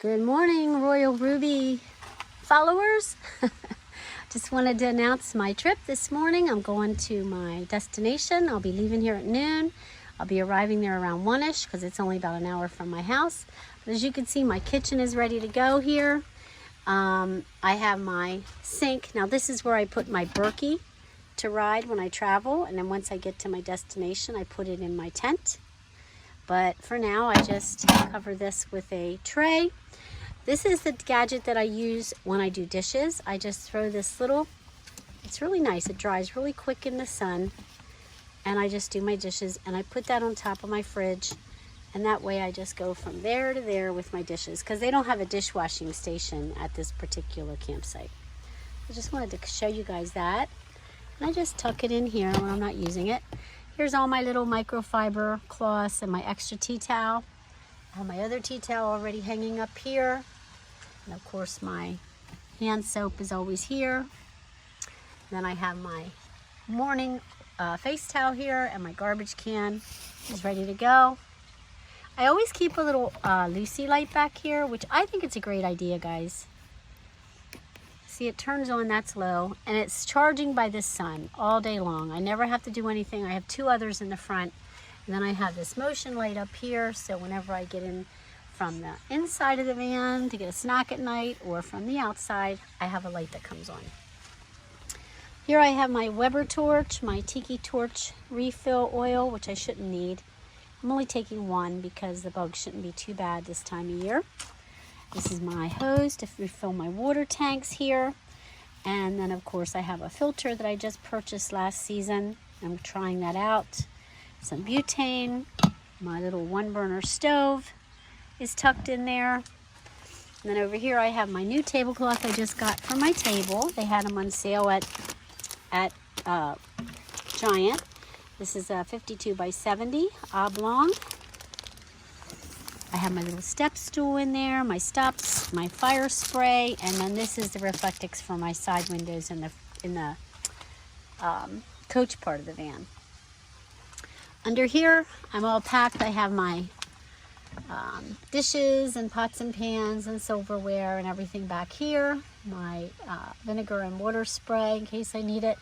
Good morning, Royal Ruby followers. Just wanted to announce my trip this morning. I'm going to my destination. I'll be leaving here at noon. I'll be arriving there around 1-ish because it's only about an hour from my house. But as you can see, my kitchen is ready to go here. I have my sink. Now this is where I put my Berkey to ride when I travel. And then once I get to my destination, I put it in my tent. But for now, I just cover this with a tray. This is the gadget that I use when I do dishes. I just throw this little, it's really nice. It dries really quick in the sun. And I just do my dishes and I put that on top of my fridge. And that way I just go from there to there with my dishes because they don't have a dishwashing station at this particular campsite. I just wanted to show you guys that. And I just tuck it in here when I'm not using it. Here's all my little microfiber cloths and my extra tea towel. I have my other tea towel already hanging up here. And of course my hand soap is always here. Then I have my morning face towel here and my garbage can is ready to go. I always keep a little Lucy light back here, which I think it's a great idea, guys. See, it turns on, that's low, and it's charging by the sun all day long. I never have to do anything. I have two others in the front, and then I have this motion light up here, so whenever I get in from the inside of the van to get a snack at night or from the outside, I have a light that comes on. Here I have my Weber torch, my Tiki torch refill oil, which I shouldn't need. I'm only taking one because the bugs shouldn't be too bad this time of year. This is my hose to refill my water tanks here. And then of course I have a filter that I just purchased last season. I'm trying that out. Some butane. My little 1-burner stove is tucked in there. And then over here I have my new tablecloth I just got for my table. They had them on sale at Giant. This is a 52 by 70 oblong. I have my little step stool in there, my stops, my fire spray, and then this is the Reflectix for my side windows in the coach part of the van. Under here, I'm all packed. I have my dishes and pots and pans and silverware and everything back here. My vinegar and water spray in case I need it.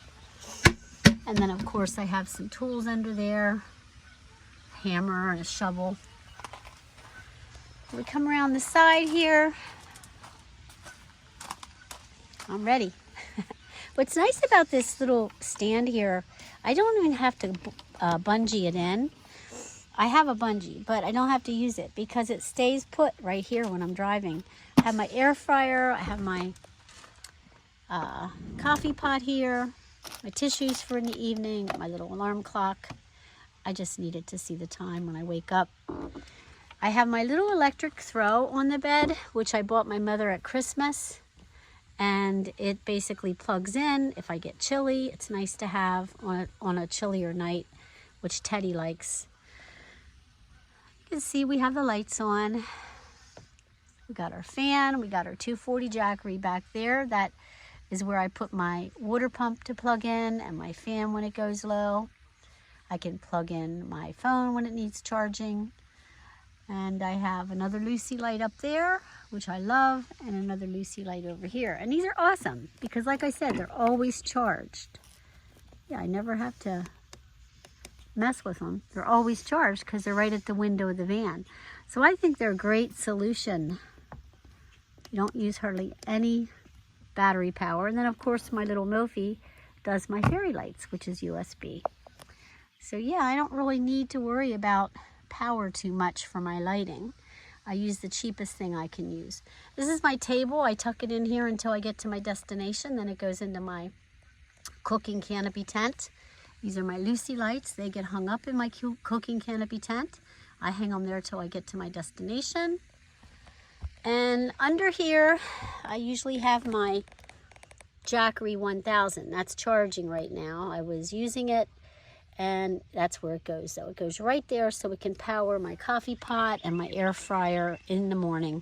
And then of course I have some tools under there, a hammer and a shovel. We come around the side here. I'm ready. What's nice about this little stand here, I don't even have to bungee it in. I have a bungee, but I don't have to use it because it stays put right here when I'm driving. I have my air fryer, I have my coffee pot here, my tissues for in the evening, my little alarm clock. I just needed to see the time when I wake up. I have my little electric throw on the bed, which I bought my mother at Christmas. And it basically plugs in. If I get chilly, it's nice to have on a chillier night, which Teddy likes. You can see we have the lights on. We got our fan. We got our 240 Jackery back there. That is where I put my water pump to plug in and my fan when it goes low. I can plug in my phone when it needs charging. And I have another Lucy light up there, which I love, and another Lucy light over here. And these are awesome because, like I said, they're always charged. Yeah, I never have to mess with them. They're always charged because they're right at the window of the van. So I think they're a great solution. You don't use hardly any battery power. And then, of course, my little Mophie does my fairy lights, which is USB. So, yeah, I don't really need to worry about power too much for my lighting. I use the cheapest thing I can use. This is my table. I tuck it in here until I get to my destination. Then it goes into my cooking canopy tent. These are my Lucy lights. They get hung up in my cooking canopy tent. I hang them there till I get to my destination. And under here, I usually have my Jackery 1000. That's charging right now. I was using it. And that's where it goes, though. It goes right there so it can power my coffee pot and my air fryer in the morning.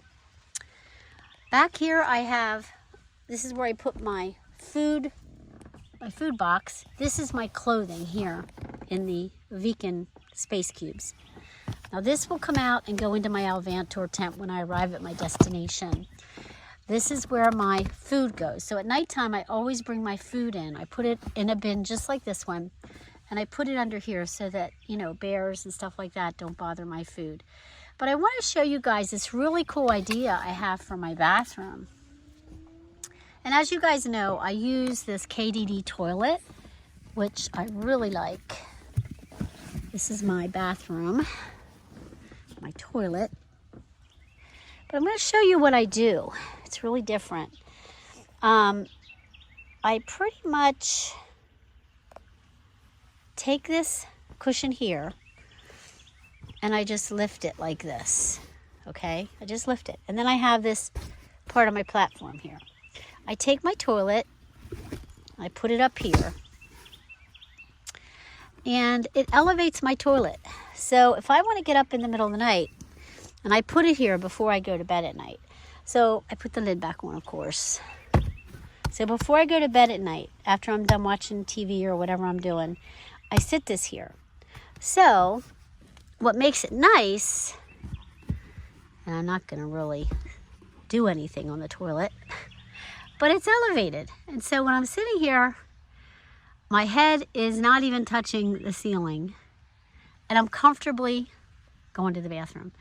Back here I have, this is where I put my food box. This is my clothing here in the Viken Space Cubes. Now this will come out and go into my Alvantor tent when I arrive at my destination. This is where my food goes. So at nighttime, I always bring my food in. I put it in a bin just like this one, and I put it under here so that, you know, bears and stuff like that don't bother my food. But I want to show you guys this really cool idea I have for my bathroom. And as you guys know, I use this KDD toilet, which I really like. This is my bathroom, my toilet. But I'm going to show you what I do. It's really different. I pretty much take this cushion here and I just lift it like this, okay? I just lift it. And then I have this part of my platform here. I take my toilet, I put it up here, and it elevates my toilet. So if I want to get up in the middle of the night, and I put it here before I go to bed at night. So I put the lid back on, of course. So before I go to bed at night, after I'm done watching TV or whatever I'm doing, I sit this here. So what makes it nice, and I'm not going to really do anything on the toilet, but it's elevated. And so when I'm sitting here, my head is not even touching the ceiling, and I'm comfortably going to the bathroom.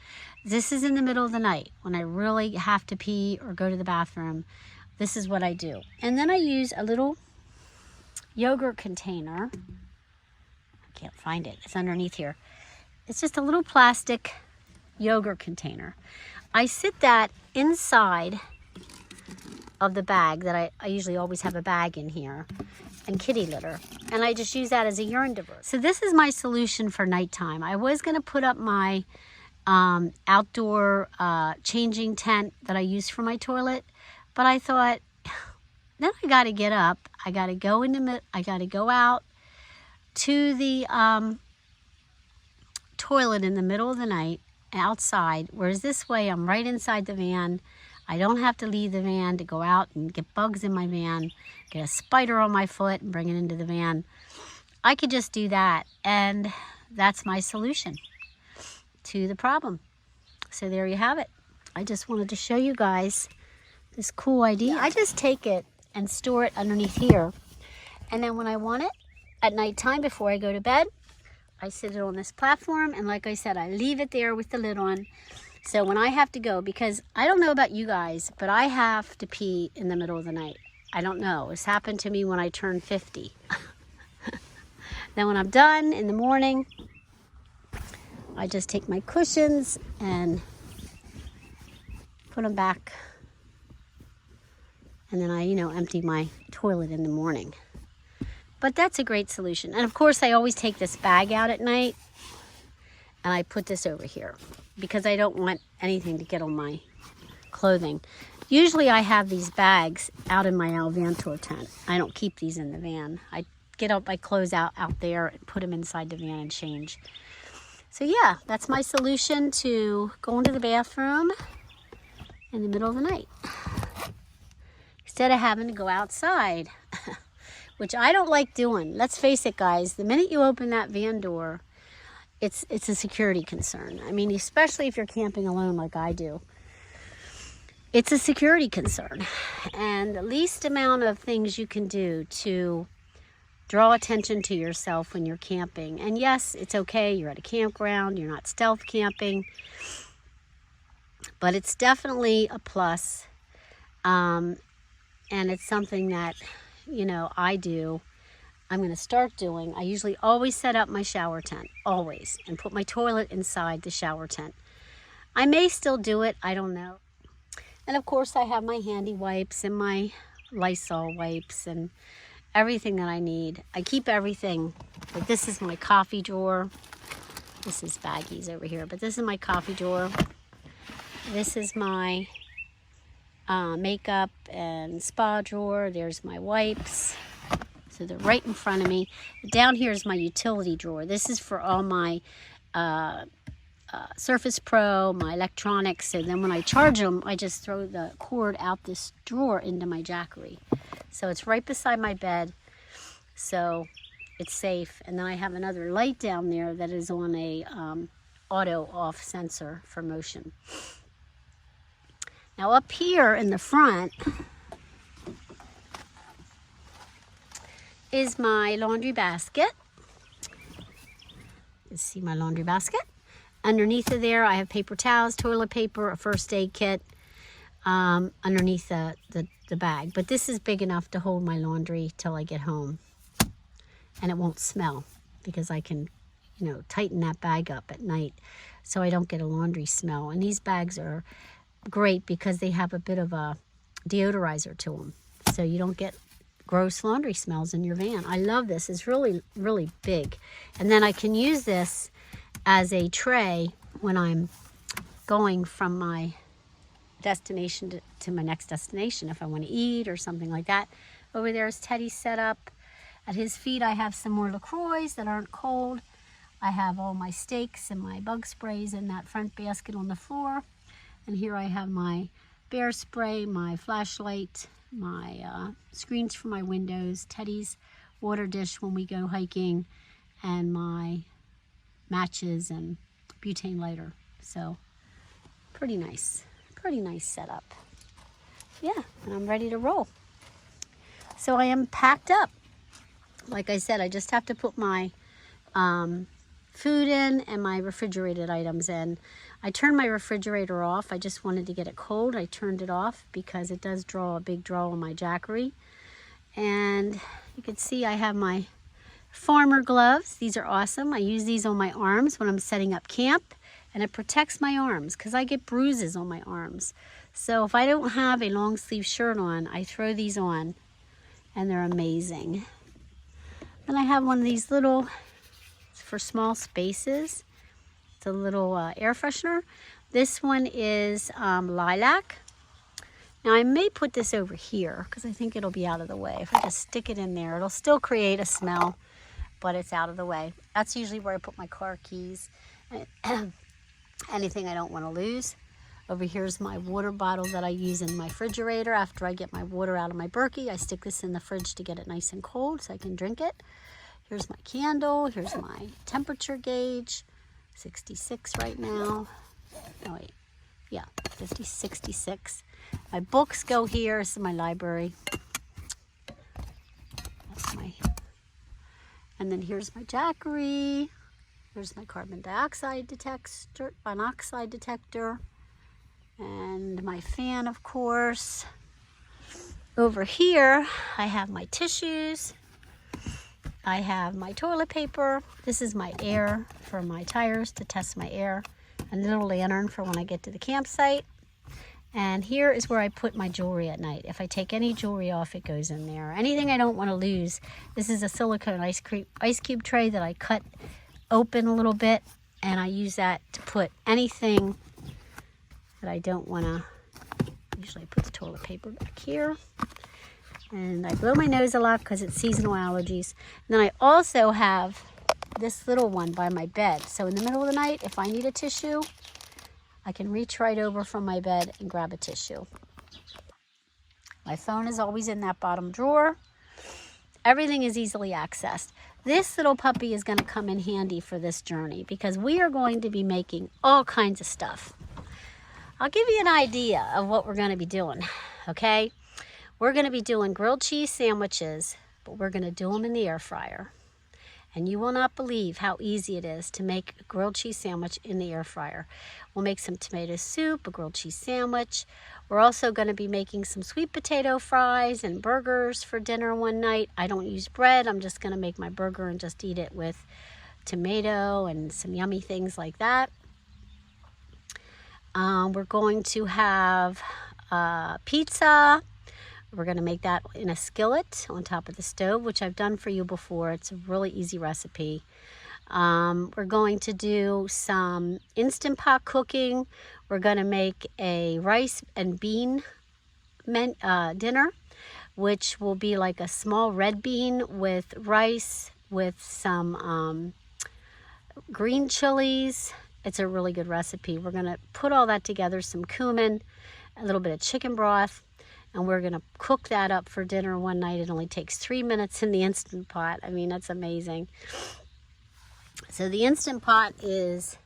This is in the middle of the night when I really have to pee or go to the bathroom. This is what I do. And then I use a little yogurt container. I can't find it. It's underneath here. It's just a little plastic yogurt container. I sit that inside of the bag that I usually always have a bag in here, and kitty litter, and I just use that as a urine divert. So this is my solution for nighttime. I was going to put up my outdoor changing tent that I use for my toilet, but I thought, then I got to get up. I got to go I got to go out to the toilet in the middle of the night outside, whereas this way I'm right inside the van. I don't have to leave the van to go out and get bugs in my van, get a spider on my foot and bring it into the van. I could just do that, and that's my solution to the problem. So there you have it. I just wanted to show you guys this cool idea. I just take it and store it underneath here, and then when I want it at nighttime before I go to bed, I sit it on this platform, and like I said, I leave it there with the lid on. So when I have to go, because I don't know about you guys, but I have to pee in the middle of the night. I don't know. It's happened to me when I turned 50. Then when I'm done in the morning, I just take my cushions and put them back. And then I, empty my toilet in the morning. But that's a great solution. And of course, I always take this bag out at night, and I put this over here because I don't want anything to get on my clothing. Usually I have these bags out in my Alvantor tent. I don't keep these in the van. I get out my clothes out there and put them inside the van and change. So yeah, that's my solution to going to the bathroom in the middle of the night, instead of having to go outside, which I don't like doing. Let's face it, guys, the minute you open that van door, it's a security concern. I mean, especially if you're camping alone like I do. It's a security concern. And the least amount of things you can do to draw attention to yourself when you're camping. And yes, it's okay. You're at a campground. You're not stealth camping. But it's definitely a plus. And it's something that, I do. I'm going to start doing. I usually always set up my shower tent, always, and put my toilet inside the shower tent. I may still do it, I don't know. And of course I have my handy wipes and my Lysol wipes and everything that I need. I keep everything. Like this is my coffee drawer. This is baggies over here, but this is my coffee drawer. This is my makeup and spa drawer. There's my wipes. So they're right in front of me. Down here is my utility drawer. This is for all my Surface Pro, my electronics. So then when I charge them, I just throw the cord out this drawer into my jackery. So it's right beside my bed. So it's safe. And then I have another light down there that is on a auto off sensor for motion. Now up here in the front is my laundry basket. You see my laundry basket. Underneath of there I have paper towels, toilet paper, a first aid kit underneath the bag. But this is big enough to hold my laundry till I get home. And it won't smell because I can, you know, tighten that bag up at night so I don't get a laundry smell. And these bags are great because they have a bit of a deodorizer to them, so you don't get gross laundry smells in your van. I love this. It's really, really big. And then I can use this as a tray when I'm going from my destination to my next destination, if I want to eat or something like that. Over there is Teddy's set up. At his feet I have some more LaCroix that aren't cold. I have all my steaks and my bug sprays in that front basket on the floor. And here I have my bear spray, my flashlight, my screens for my windows, Teddy's water dish when we go hiking, and my matches and butane lighter. So pretty nice setup. Yeah, and I'm ready to roll. So I am packed up. Like I said, I just have to put my food in and my refrigerated items in. I turned my refrigerator off. I just wanted to get it cold. I turned it off because it does draw a big draw on my jackery. And you can see I have my farmer gloves. These are awesome. I use these on my arms when I'm setting up camp, and it protects my arms because I get bruises on my arms. So if I don't have a long sleeve shirt on, I throw these on and they're amazing. Then I have one of these little, for small spaces. It's a little air freshener. This one is lilac. Now I may put this over here because I think it'll be out of the way. If I just stick it in there, it'll still create a smell, but it's out of the way. That's usually where I put my car keys, anything I don't want to lose. Over here's my water bottle that I use in my refrigerator. After I get my water out of my Berkey, I stick this in the fridge to get it nice and cold so I can drink it. Here's my candle. Here's my temperature gauge. 66 right now. Oh wait, yeah, 66. My books go here. This is my library. That's my, and then here's my jackery. Here's my carbon dioxide detector, monoxide detector, and my fan, of course. Over here, I have my tissues. I have my toilet paper. This is my air for my tires to test my air. A little lantern for when I get to the campsite. And here is where I put my jewelry at night. If I take any jewelry off, it goes in there. Anything I don't want to lose. This is a silicone ice cube tray that I cut open a little bit, and I use that to put anything that I don't want to. Usually I put the toilet paper back here. And I blow my nose a lot because it's seasonal allergies. And then I also have this little one by my bed. So in the middle of the night, if I need a tissue, I can reach right over from my bed and grab a tissue. My phone is always in that bottom drawer. Everything is easily accessed. This little puppy is going to come in handy for this journey because we are going to be making all kinds of stuff. I'll give you an idea of what we're going to be doing, okay? We're going to be doing grilled cheese sandwiches, but we're going to do them in the air fryer. And you will not believe how easy it is to make a grilled cheese sandwich in the air fryer. We'll make some tomato soup, a grilled cheese sandwich. We're also going to be making some sweet potato fries and burgers for dinner one night. I don't use bread. I'm just going to make my burger and just eat it with tomato and some yummy things like that. We're going to have pizza. We're going to make that in a skillet on top of the stove, which I've done for you before. It's a really easy recipe. We're going to do some Instant Pot cooking. We're going to make a rice and bean dinner, which will be like a small red bean with rice with some green chilies. It's a really good recipe. We're going to put all that together, some cumin, a little bit of chicken broth, and we're going to cook that up for dinner one night. It only takes 3 minutes in the Instant Pot. I mean, that's amazing. So the Instant Pot is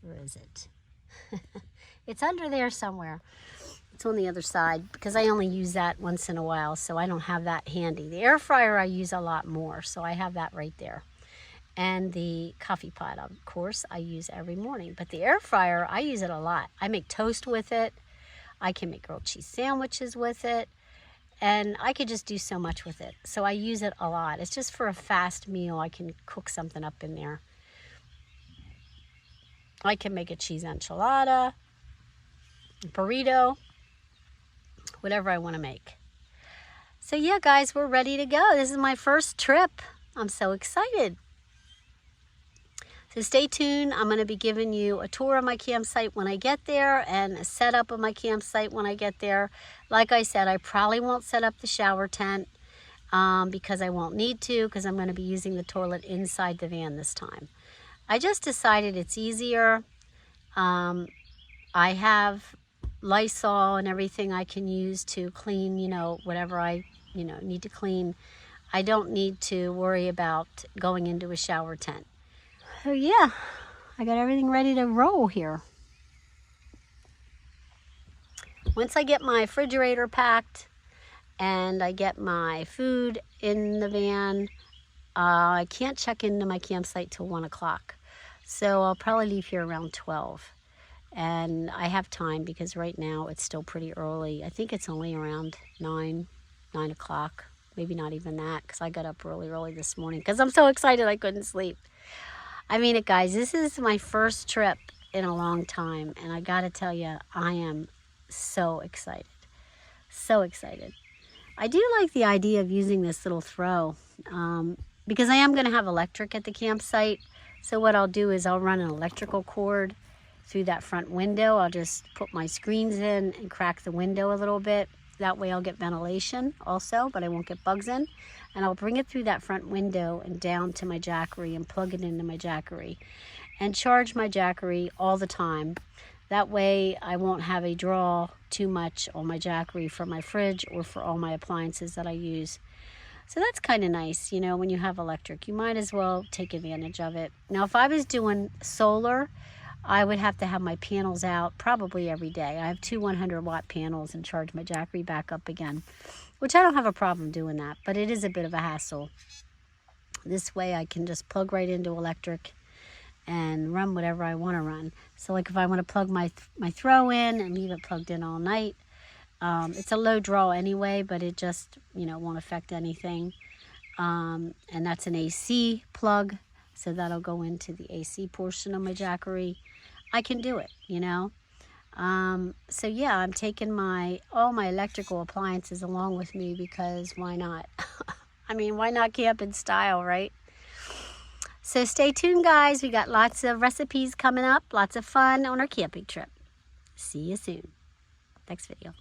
Where is it? It's under there somewhere. It's on the other side because I only use that once in a while, so I don't have that handy. The air fryer I use a lot more, so I have that right there. And the coffee pot, of course, I use every morning. But the air fryer, I use it a lot. I make toast with it. I can make grilled cheese sandwiches with it. And I could just do so much with it. So I use it a lot. It's just for a fast meal. I can cook something up in there. I can make a cheese enchilada, burrito, whatever I want to make. So yeah, guys, we're ready to go. This is my first trip. I'm so excited. So stay tuned. I'm going to be giving you a tour of my campsite when I get there and a setup of my campsite when I get there. Like I said, I probably won't set up the shower tent because I won't need to, because I'm going to be using the toilet inside the van this time. I just decided it's easier. I have Lysol and everything I can use to clean, whatever I, need to clean. I don't need to worry about going into a shower tent. So yeah, I got everything ready to roll here. Once I get my refrigerator packed and I get my food in the van, I can't check into my campsite till 1 o'clock. So I'll probably leave here around 12. And I have time because right now it's still pretty early. I think it's only around 9 o'clock. Maybe not even that, because I got up really early this morning because I'm so excited I couldn't sleep. I mean it, guys, this is my first trip in a long time. And I got to tell you, I am so excited. So excited. I do like the idea of using this little throw because I am going to have electric at the campsite. So what I'll do is I'll run an electrical cord through that front window. I'll just put my screens in and crack the window a little bit. That way I'll get ventilation also, but I won't get bugs in. And I'll bring it through that front window and down to my Jackery and plug it into my Jackery and charge my Jackery all the time. That way I won't have a draw too much on my Jackery for my fridge or for all my appliances that I use. So that's kind of nice, when you have electric. You might as well take advantage of it. Now, if I was doing solar, I would have to have my panels out probably every day. I have 2 100-watt panels and charge my Jackery back up again, which I don't have a problem doing that, but it is a bit of a hassle. This way I can just plug right into electric and run whatever I want to run. So like if I want to plug my throw in and leave it plugged in all night, it's a low draw anyway, but it just, won't affect anything. And that's an AC plug, so that'll go into the AC portion of my Jackery. I can do it, So yeah, I'm taking all my electrical appliances along with me because why not? I mean, why not camp in style, right? So stay tuned, guys. We got lots of recipes coming up, lots of fun on our camping trip. See you soon. Next video.